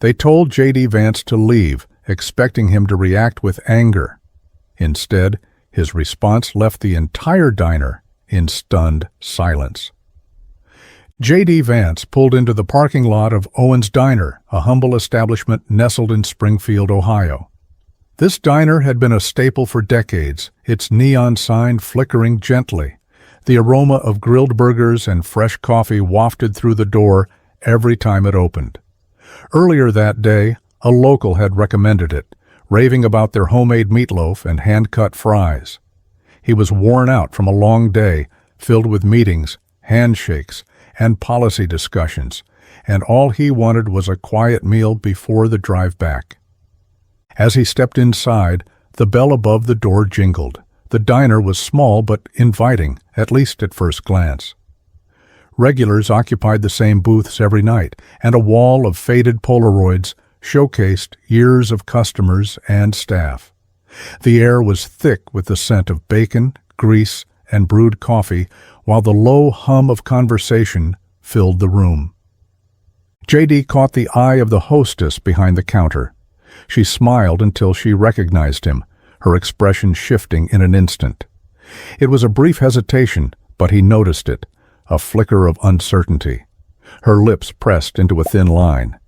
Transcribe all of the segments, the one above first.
They told JD Vance to leave, expecting him to react with anger. Instead, his response left the entire diner in stunned silence. JD Vance pulled into the parking lot of Owen's Diner, a humble establishment nestled in Springfield, Ohio. This diner had been a staple for decades, its neon sign flickering gently. The aroma of grilled burgers and fresh coffee wafted through the door every time it opened. Earlier that day, a local had recommended it, raving about their homemade meatloaf and hand-cut fries. He was worn out from a long day, filled with meetings, handshakes, and policy discussions, and all he wanted was a quiet meal before the drive back. As he stepped inside, the bell above the door jingled. The diner was small but inviting, at least at first glance. Regulars occupied the same booths every night, and a wall of faded Polaroids showcased years of customers and staff. The air was thick with the scent of bacon, grease, and brewed coffee, while the low hum of conversation filled the room. JD caught the eye of the hostess behind the counter. She smiled until she recognized him, her expression shifting in an instant. It was a brief hesitation, but he noticed it, a flicker of uncertainty. Her lips pressed into a thin line.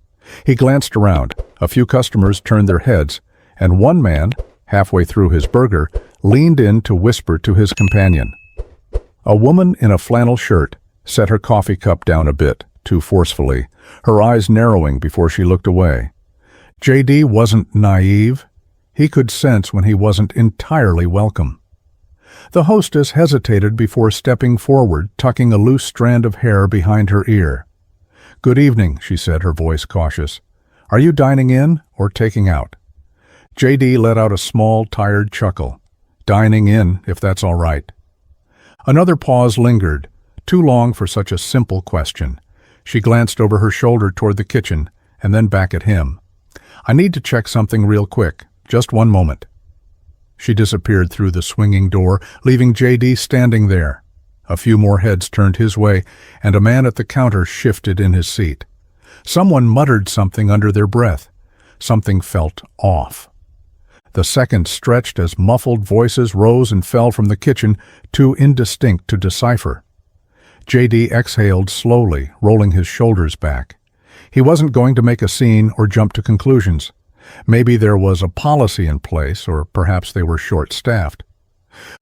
He glanced around. A few customers turned their heads, and one man, halfway through his burger, leaned in to whisper to his companion. A woman in a flannel shirt set her coffee cup down a bit, too forcefully, her eyes narrowing before she looked away. JD wasn't naive. He could sense when he wasn't entirely welcome. The hostess hesitated before stepping forward, tucking a loose strand of hair behind her ear. "Good evening," she said, her voice cautious. "Are you dining in or taking out?" JD let out a small, tired chuckle. "Dining in, if that's all right." Another pause lingered, too long for such a simple question. She glanced over her shoulder toward the kitchen, and then back at him. "I need to check something real quick. Just one moment." She disappeared through the swinging door, leaving JD standing there. A few more heads turned his way, and a man at the counter shifted in his seat. Someone muttered something under their breath. Something felt off. The seconds stretched as muffled voices rose and fell from the kitchen, too indistinct to decipher. JD exhaled slowly, rolling his shoulders back. He wasn't going to make a scene or jump to conclusions. Maybe there was a policy in place, or perhaps they were short-staffed.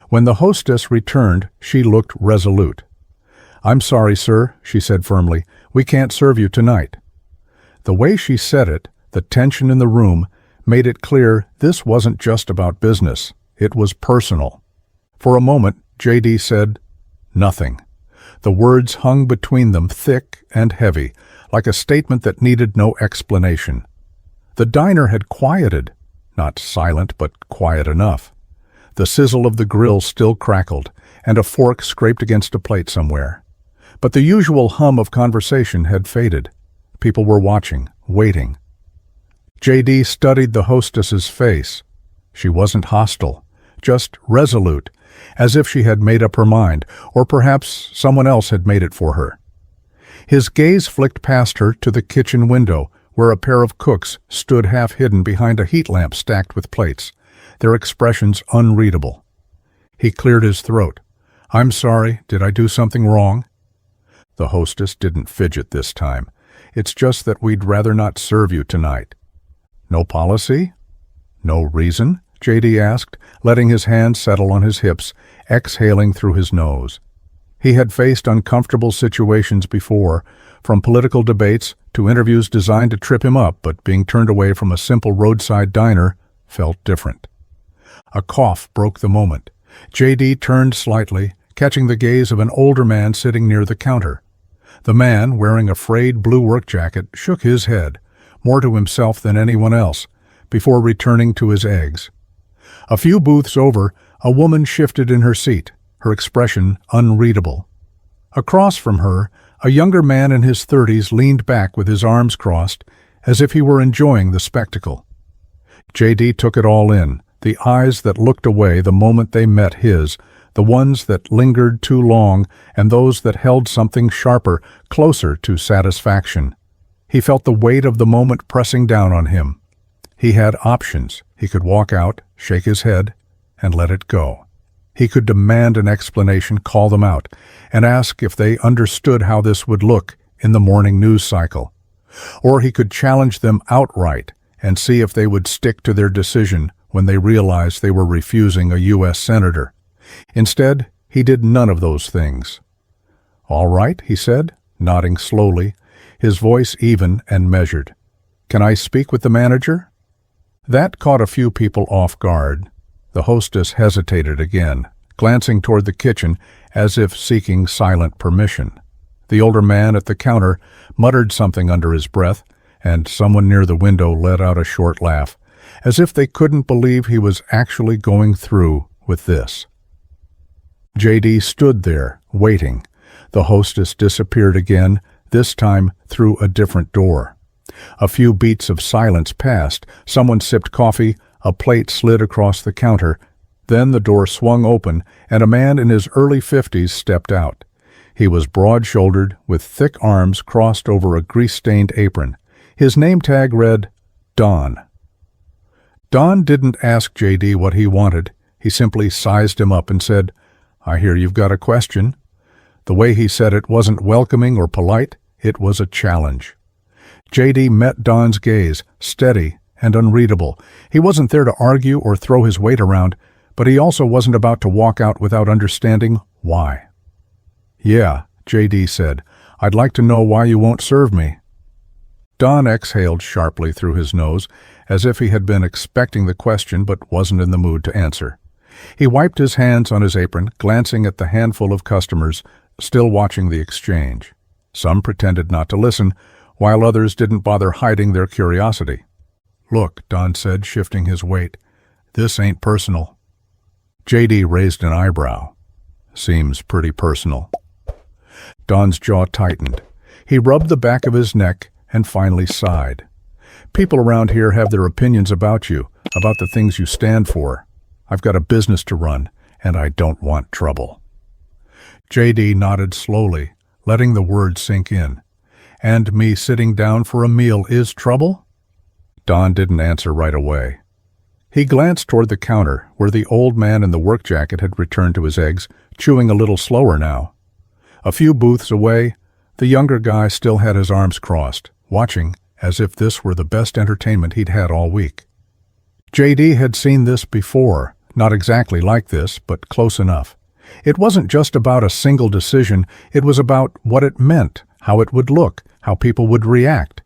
When the hostess returned, she looked resolute. "I'm sorry, sir," she said firmly. "We can't serve you tonight." The way she said it, the tension in the room, made it clear this wasn't just about business. It was personal. For a moment, JD said nothing. The words hung between them thick and heavy, like a statement that needed no explanation. The diner had quieted, not silent, but quiet enough. The sizzle of the grill still crackled, and a fork scraped against a plate somewhere. But the usual hum of conversation had faded. People were watching, waiting. JD studied the hostess's face. She wasn't hostile, just resolute, as if she had made up her mind, or perhaps someone else had made it for her. His gaze flicked past her to the kitchen window, where a pair of cooks stood half-hidden behind a heat lamp stacked with plates, their expressions unreadable. He cleared his throat. "I'm sorry, did I do something wrong?" The hostess didn't fidget this time. "It's just that we'd rather not serve you tonight." "No policy? No reason?" JD asked, letting his hands settle on his hips, exhaling through his nose. He had faced uncomfortable situations before, from political debates to interviews designed to trip him up, but being turned away from a simple roadside diner felt different. A cough broke the moment. JD turned slightly, catching the gaze of an older man sitting near the counter. The man, wearing a frayed blue work jacket, shook his head, more to himself than anyone else, before returning to his eggs. A few booths over, a woman shifted in her seat, her expression unreadable. Across from her, a younger man in his 30s leaned back with his arms crossed, as if he were enjoying the spectacle. JD took it all in, the eyes that looked away the moment they met his, the ones that lingered too long, and those that held something sharper, closer to satisfaction. He felt the weight of the moment pressing down on him. He had options. He could walk out, shake his head, and let it go. He could demand an explanation, call them out, and ask if they understood how this would look in the morning news cycle. Or he could challenge them outright and see if they would stick to their decision when they realized they were refusing a U.S. senator. Instead, he did none of those things. "All right," he said, nodding slowly, his voice even and measured. "Can I speak with the manager?" That caught a few people off guard. The hostess hesitated again, glancing toward the kitchen as if seeking silent permission. The older man at the counter muttered something under his breath, and someone near the window let out a short laugh, as if they couldn't believe he was actually going through with this. JD stood there, waiting. The hostess disappeared again, this time through a different door. A few beats of silence passed. Someone sipped coffee, a plate slid across the counter. Then the door swung open, and a man in his early 50s stepped out. He was broad-shouldered, with thick arms crossed over a grease-stained apron. His name tag read, Don. Don didn't ask JD what he wanted. He simply sized him up and said, "I hear you've got a question." The way he said it wasn't welcoming or polite. It was a challenge. JD met Don's gaze, steady and unreadable. He wasn't there to argue or throw his weight around, but he also wasn't about to walk out without understanding why. "Yeah," JD said, "I'd like to know why you won't serve me." Don exhaled sharply through his nose, as if he had been expecting the question but wasn't in the mood to answer. He wiped his hands on his apron, glancing at the handful of customers, still watching the exchange. Some pretended not to listen, while others didn't bother hiding their curiosity. "Look," Don said, shifting his weight, "this ain't personal." JD raised an eyebrow. "Seems pretty personal." Don's jaw tightened. He rubbed the back of his neck and finally sighed. "People around here have their opinions about you, about the things you stand for. I've got a business to run, and I don't want trouble." JD nodded slowly, letting the words sink in. "And me sitting down for a meal is trouble?" Don didn't answer right away. He glanced toward the counter, where the old man in the work jacket had returned to his eggs, chewing a little slower now. A few booths away, the younger guy still had his arms crossed, watching as if this were the best entertainment he'd had all week. JD had seen this before, not exactly like this, but close enough. It wasn't just about a single decision, it was about what it meant, how it would look, how people would react.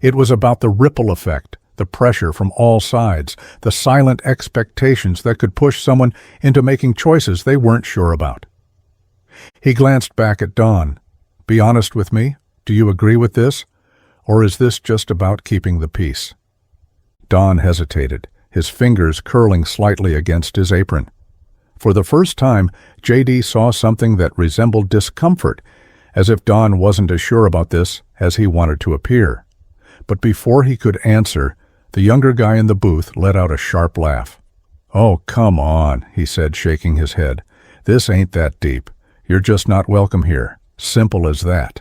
It was about the ripple effect, the pressure from all sides, the silent expectations that could push someone into making choices they weren't sure about. He glanced back at Don. "Be honest with me. Do you agree with this? Or is this just about keeping the peace?" Don hesitated, his fingers curling slightly against his apron. For the first time, JD saw something that resembled discomfort, as if Don wasn't as sure about this as he wanted to appear. But before he could answer, the younger guy in the booth let out a sharp laugh. "Oh, come on," he said, shaking his head. "This ain't that deep. You're just not welcome here. Simple as that."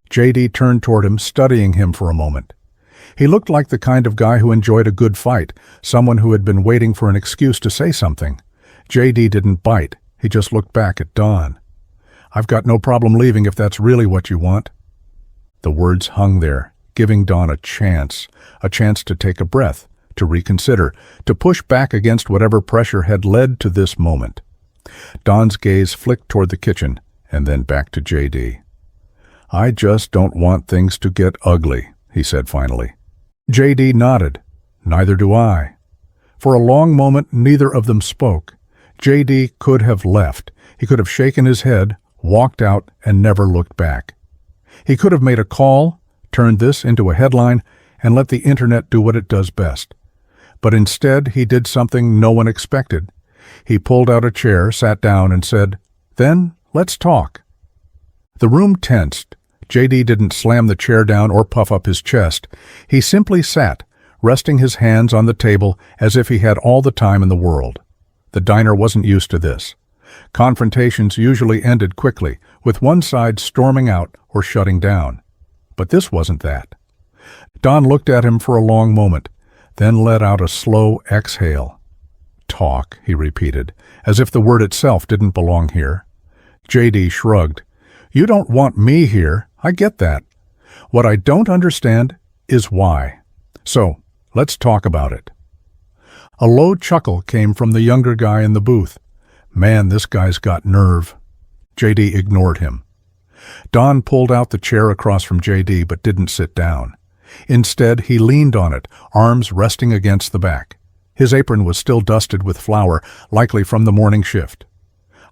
JD turned toward him, studying him for a moment. He looked like the kind of guy who enjoyed a good fight, someone who had been waiting for an excuse to say something. JD didn't bite. He just looked back at Don. "I've got no problem leaving if that's really what you want." The words hung there, giving Don a chance to take a breath, to reconsider, to push back against whatever pressure had led to this moment. Don's gaze flicked toward the kitchen, and then back to JD. "I just don't want things to get ugly," he said finally. JD nodded. "Neither do I." For a long moment, neither of them spoke. JD could have left. He could have shaken his head, walked out, and never looked back. He could have made a call, turned this into a headline, and let the internet do what it does best. But instead, he did something no one expected. He pulled out a chair, sat down, and said, "Then, let's talk." The room tensed. JD didn't slam the chair down or puff up his chest. He simply sat, resting his hands on the table as if he had all the time in the world. The diner wasn't used to this. Confrontations usually ended quickly, with one side storming out or shutting down. But this wasn't that. Don looked at him for a long moment, then let out a slow exhale. Talk, he repeated, as if the word itself didn't belong here. JD shrugged. You don't want me here, I get that. What I don't understand is why. So, let's talk about it. A low chuckle came from the younger guy in the booth. Man, this guy's got nerve. JD ignored him. Don pulled out the chair across from JD but didn't sit down. Instead, he leaned on it, arms resting against the back. His apron was still dusted with flour, likely from the morning shift.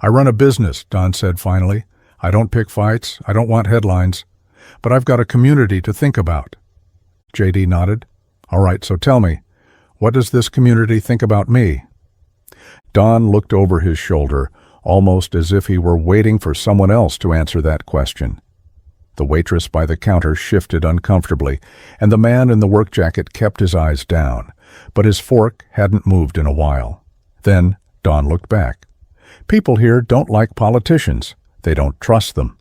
I run a business, Don said finally. I don't pick fights, I don't want headlines, but I've got a community to think about. JD nodded. All right, so tell me, what does this community think about me? Don looked over his shoulder, almost as if he were waiting for someone else to answer that question. The waitress by the counter shifted uncomfortably, and the man in the work jacket kept his eyes down, but his fork hadn't moved in a while. Then Don looked back. People here don't like politicians. They don't trust them.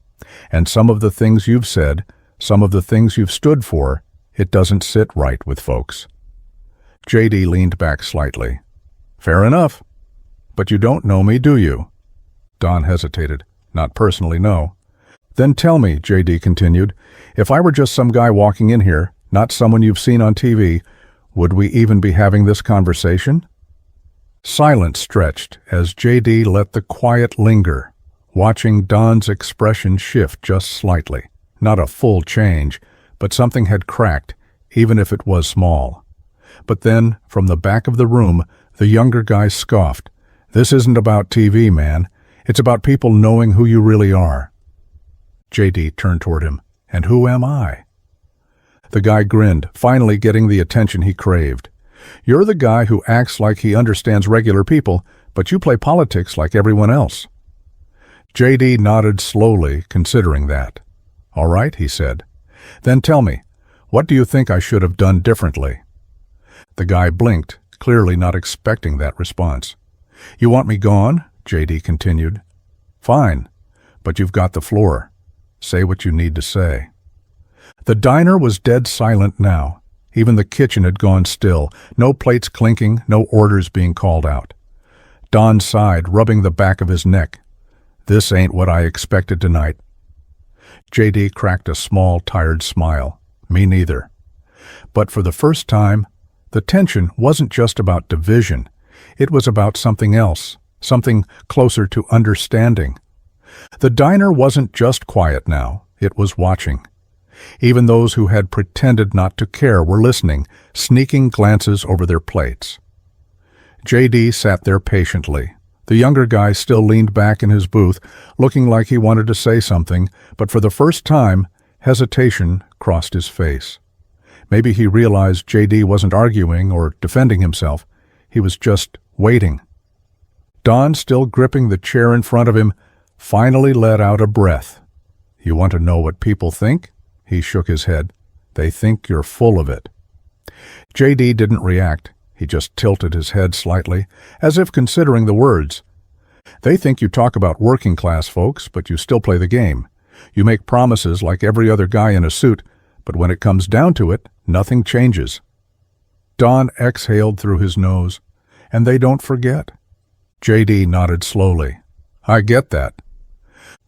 And some of the things you've said, some of the things you've stood for, it doesn't sit right with folks. JD leaned back slightly. Fair enough. But you don't know me, do you? Don hesitated. Not personally, no. Then tell me, JD continued, if I were just some guy walking in here, not someone you've seen on TV, would we even be having this conversation? Silence stretched as JD let the quiet linger, watching Don's expression shift just slightly. Not a full change, but something had cracked, even if it was small. But then, from the back of the room, the younger guy scoffed. This isn't about TV, man. It's about people knowing who you really are. JD turned toward him. And who am I? The guy grinned, finally getting the attention he craved. You're the guy who acts like he understands regular people, but you play politics like everyone else. JD nodded slowly, considering that. All right, he said. Then tell me, what do you think I should have done differently? The guy blinked, clearly not expecting that response. You want me gone? JD continued. Fine, but you've got the floor. Say what you need to say. The diner was dead silent now. Even the kitchen had gone still, no plates clinking, no orders being called out. Don sighed, rubbing the back of his neck. This ain't what I expected tonight. JD cracked a small, tired smile. Me neither. But for the first time, the tension wasn't just about division. It was about something else, something closer to understanding. The diner wasn't just quiet now, it was watching. Even those who had pretended not to care were listening, sneaking glances over their plates. JD sat there patiently. The younger guy still leaned back in his booth, looking like he wanted to say something, but for the first time, hesitation crossed his face. Maybe he realized JD wasn't arguing or defending himself. He was just waiting. Don, still gripping the chair in front of him, finally let out a breath. You want to know what people think? He shook his head. They think you're full of it. JD didn't react. He just tilted his head slightly, as if considering the words. They think you talk about working-class folks, but you still play the game. You make promises like every other guy in a suit, but when it comes down to it, nothing changes. Don exhaled through his nose. And they don't forget. JD nodded slowly. I get that.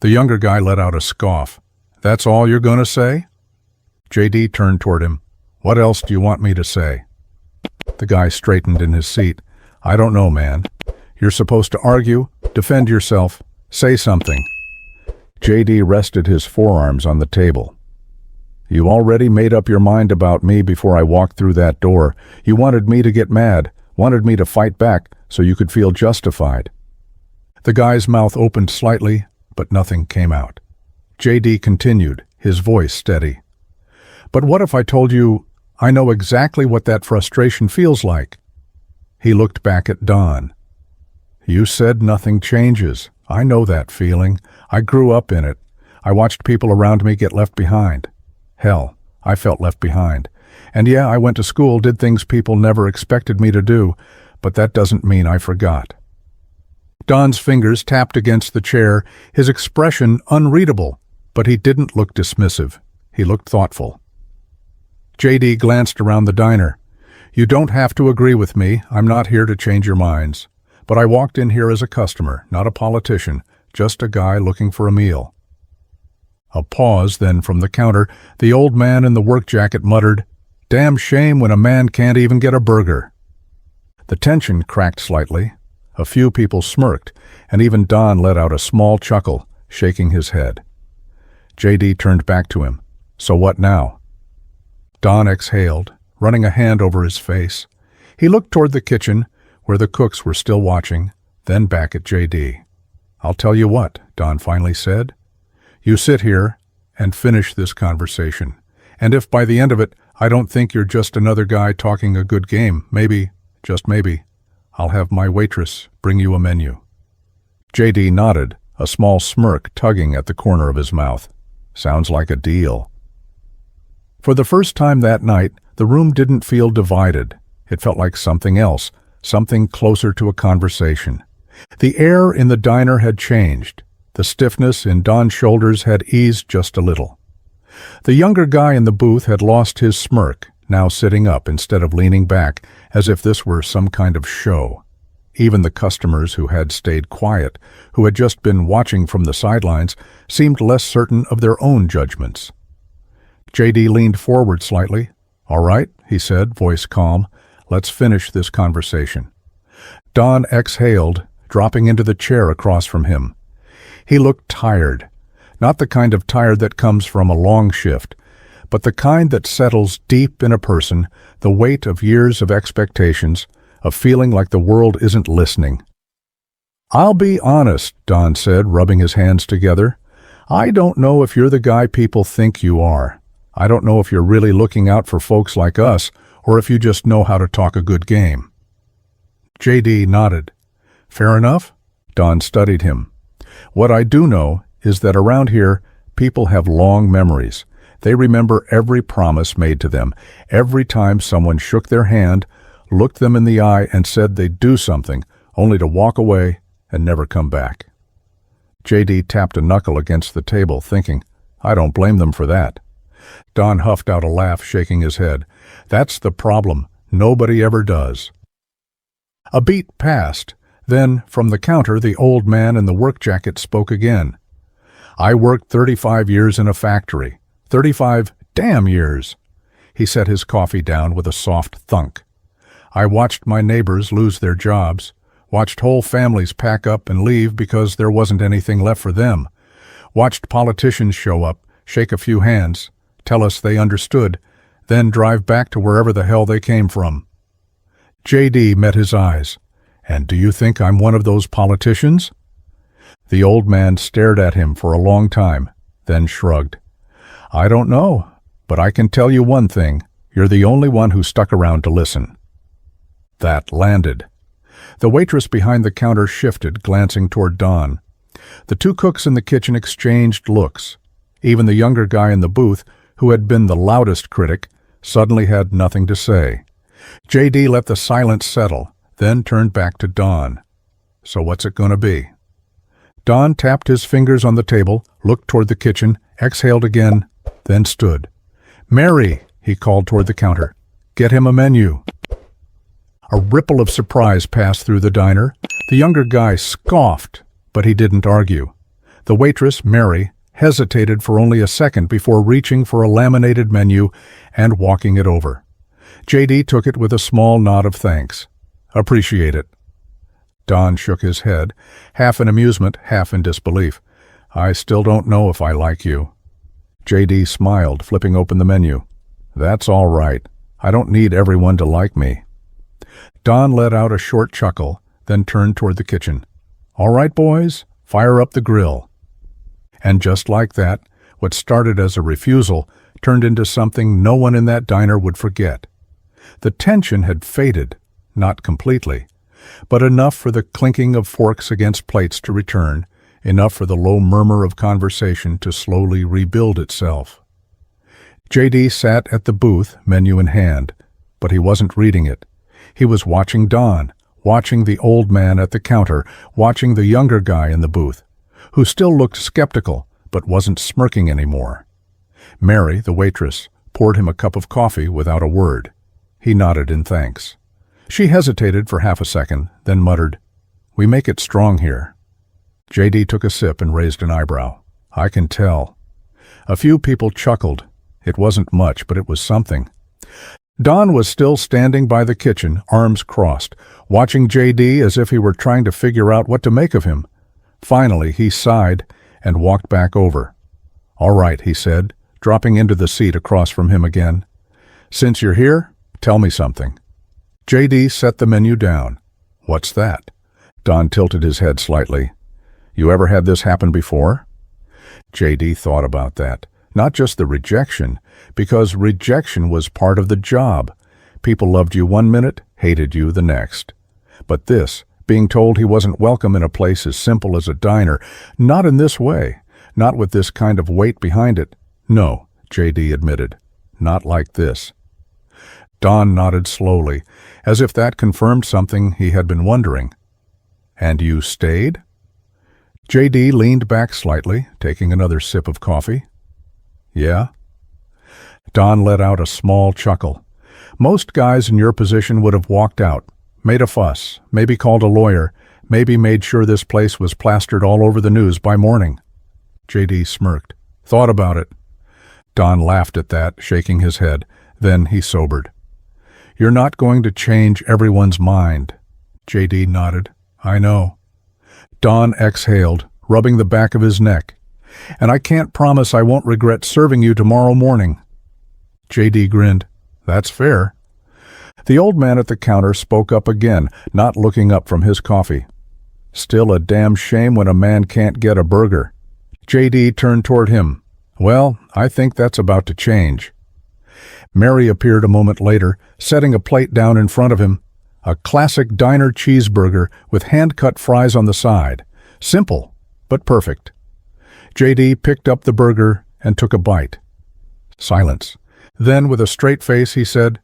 The younger guy let out a scoff. That's all you're going to say? JD turned toward him. What else do you want me to say? The guy straightened in his seat. I don't know, man. You're supposed to argue, defend yourself, say something. JD rested his forearms on the table. You already made up your mind about me before I walked through that door. You wanted me to get mad, wanted me to fight back so you could feel justified. The guy's mouth opened slightly, but nothing came out. JD continued, his voice steady. But what if I told you I know exactly what that frustration feels like? He looked back at Don. You said nothing changes. I know that feeling. I grew up in it. I watched people around me get left behind. Hell, I felt left behind. And yeah, I went to school, did things people never expected me to do, but that doesn't mean I forgot. Don's fingers tapped against the chair, his expression unreadable, but he didn't look dismissive. He looked thoughtful. JD glanced around the diner. "You don't have to agree with me. I'm not here to change your minds. But I walked in here as a customer, not a politician, just a guy looking for a meal." A pause, then from the counter, the old man in the work jacket muttered, "Damn shame when a man can't even get a burger." The tension cracked slightly. A few people smirked, and even Don let out a small chuckle, shaking his head. JD turned back to him. "So what now?" Don exhaled, running a hand over his face. He looked toward the kitchen, where the cooks were still watching, then back at JD. "I'll tell you what," Don finally said. "You sit here and finish this conversation. And if by the end of it I don't think you're just another guy talking a good game, maybe, just maybe, I'll have my waitress bring you a menu." JD nodded, a small smirk tugging at the corner of his mouth. "Sounds like a deal." For the first time that night, the room didn't feel divided. It felt like something else, something closer to a conversation. The air in the diner had changed. The stiffness in Don's shoulders had eased just a little. The younger guy in the booth had lost his smirk, now sitting up instead of leaning back, as if this were some kind of show. Even the customers who had stayed quiet, who had just been watching from the sidelines, seemed less certain of their own judgments. JD leaned forward slightly. "All right," he said, voice calm. "Let's finish this conversation." Don exhaled, dropping into the chair across from him. He looked tired, not the kind of tired that comes from a long shift, but the kind that settles deep in a person, the weight of years of expectations, of feeling like the world isn't listening. "I'll be honest," Don said, rubbing his hands together. "I don't know if you're the guy people think you are. I don't know if you're really looking out for folks like us, or if you just know how to talk a good game." JD nodded. "Fair enough?" Don studied him. "What I do know is that around here, people have long memories. They remember every promise made to them, every time someone shook their hand, looked them in the eye, and said they'd do something, only to walk away and never come back." JD tapped a knuckle against the table, thinking, "I don't blame them for that." Don huffed out a laugh, shaking his head. "That's the problem. Nobody ever does." A beat passed. Then, from the counter, the old man in the work jacket spoke again. "I worked 35 years in a factory. 35 damn years." He set his coffee down with a soft thunk. "I watched my neighbors lose their jobs, watched whole families pack up and leave because there wasn't anything left for them, watched politicians show up, shake a few hands, tell us they understood, then drive back to wherever the hell they came from." JD met his eyes. "And do you think I'm one of those politicians?" The old man stared at him for a long time, then shrugged. "I don't know, but I can tell you one thing. You're the only one who stuck around to listen." That landed. The waitress behind the counter shifted, glancing toward Don. The two cooks in the kitchen exchanged looks. Even the younger guy in the booth, who had been the loudest critic, suddenly had nothing to say. JD let the silence settle, then turned back to Don. "So what's it going to be?" Don tapped his fingers on the table, looked toward the kitchen, exhaled again, then stood. "Mary," he called toward the counter. "Get him a menu." A ripple of surprise passed through the diner. The younger guy scoffed, but he didn't argue. The waitress, Mary, hesitated for only a second before reaching for a laminated menu and walking it over. JD took it with a small nod of thanks. "Appreciate it." Don shook his head, half in amusement, half in disbelief. "I still don't know if I like you." JD smiled, flipping open the menu. "That's all right. I don't need everyone to like me." Don let out a short chuckle, then turned toward the kitchen. "All right, boys, fire up the grill." And just like that, what started as a refusal turned into something no one in that diner would forget. The tension had faded, not completely, but enough for the clinking of forks against plates to return, enough for the low murmur of conversation to slowly rebuild itself. JD sat at the booth, menu in hand, but he wasn't reading it. He was watching Don, watching the old man at the counter, watching the younger guy in the booth, who still looked skeptical but wasn't smirking anymore. Mary, the waitress, poured him a cup of coffee without a word. He nodded in thanks. She hesitated for half a second, then muttered, "We make it strong here." JD took a sip and raised an eyebrow. "I can tell." A few people chuckled. It wasn't much, but it was something. Don was still standing by the kitchen, arms crossed, watching JD as if he were trying to figure out what to make of him. Finally, he sighed and walked back over. "All right," he said, dropping into the seat across from him again. "Since you're here, tell me something." JD set the menu down. "What's that?" Don tilted his head slightly. "You ever had this happen before?" JD thought about that. Not just the rejection, because rejection was part of the job. People loved you one minute, hated you the next. But this, being told he wasn't welcome in a place as simple as a diner, not in this way, not with this kind of weight behind it. "No," JD admitted, "not like this." Don nodded slowly, as if that confirmed something he had been wondering. "And you stayed?" JD leaned back slightly, taking another sip of coffee. "Yeah?" Don let out a small chuckle. Most guys in your position would have walked out, made a fuss, maybe called a lawyer, maybe made sure this place was plastered all over the news by morning. JD smirked. "Thought about it." Don laughed at that, shaking his head. Then he sobered. "You're not going to change everyone's mind." JD nodded. "I know." Don exhaled, rubbing the back of his neck. "And I can't promise I won't regret serving you tomorrow morning." JD grinned. "That's fair." The old man at the counter spoke up again, not looking up from his coffee. "Still a damn shame when a man can't get a burger." JD turned toward him. "Well, I think that's about to change." Mary appeared a moment later, setting a plate down in front of him. A classic diner cheeseburger with hand-cut fries on the side. Simple, but perfect. JD picked up the burger and took a bite. Silence. Then, with a straight face, he said,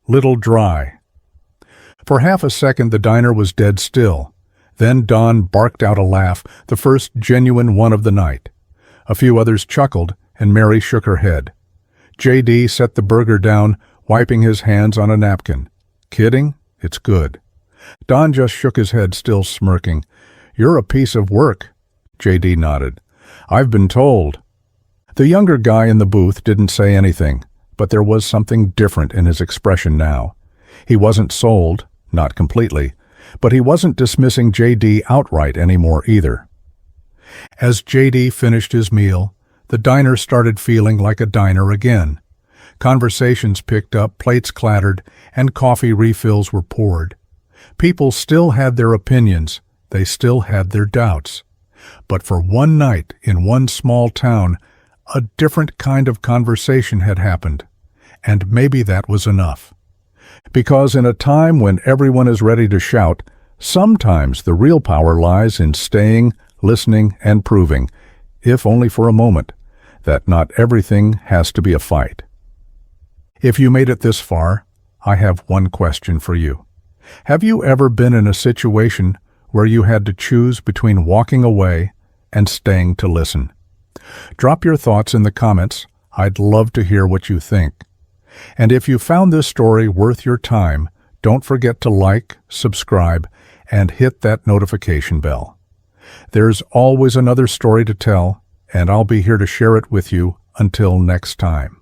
"Little dry." For half a second, the diner was dead still. Then Don barked out a laugh, the first genuine one of the night. A few others chuckled, and Mary shook her head. JD set the burger down, wiping his hands on a napkin. "Kidding? It's good." Don just shook his head, still smirking. "You're a piece of work." JD nodded. "I've been told." The younger guy in the booth didn't say anything, but there was something different in his expression now. He wasn't sold, not completely, but he wasn't dismissing JD outright anymore either. As JD finished his meal, the diner started feeling like a diner again. Conversations picked up, plates clattered, and coffee refills were poured. People still had their opinions, they still had their doubts. But for one night in one small town, a different kind of conversation had happened, and maybe that was enough. Because in a time when everyone is ready to shout, sometimes the real power lies in staying, listening, and proving, if only for a moment, that not everything has to be a fight. If you made it this far, I have one question for you. Have you ever been in a situation where you had to choose between walking away and staying to listen? Drop your thoughts in the comments. I'd love to hear what you think. And if you found this story worth your time, don't forget to like, subscribe, and hit that notification bell. There's always another story to tell, and I'll be here to share it with you until next time.